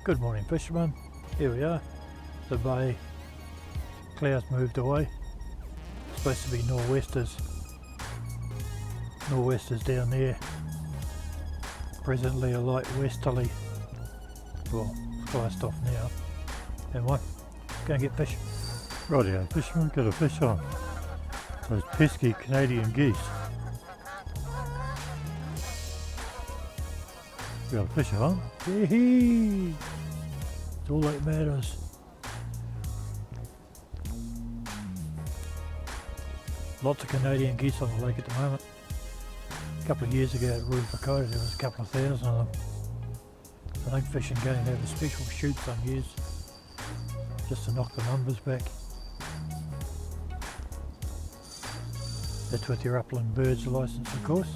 Good morning, fishermen. Here we are. The bay. Clouds moved away. It's supposed to be nor'westers. Nor'westers down there. Presently a light westerly. Well, it's cast off now. Anyway, go and get fish. Rightio, fisherman, got a fish on. Those pesky Canadian geese. Got a fish on? Yee-hee! It's all that matters. Lots of Canadian geese on the lake at the moment. A couple of years ago at Ruakota there was a couple of thousand of them. I think Fish and Game have a special shoot some years just to knock the numbers back. That's with your Upland birds licence, of course.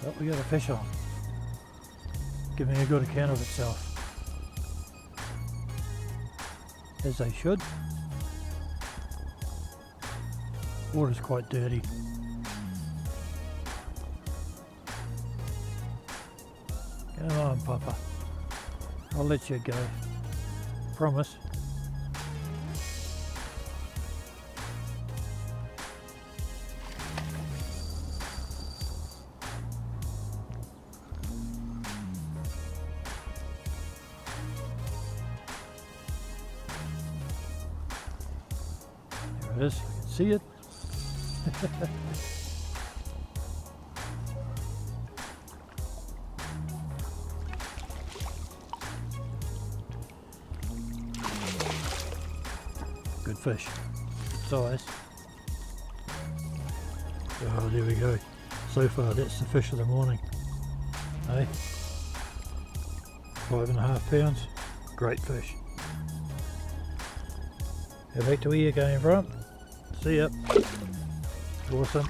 But we got a fish on, giving a good account of itself, as they should. Water's quite dirty. Come on, Papa. I'll let you go. Promise. There it is. I can see it. Good fish. Good size. Oh, there we go. So far, that's the fish of the morning. Hey, 5.5 pounds. Great fish. Go back to where you're going from. See ya. Awesome.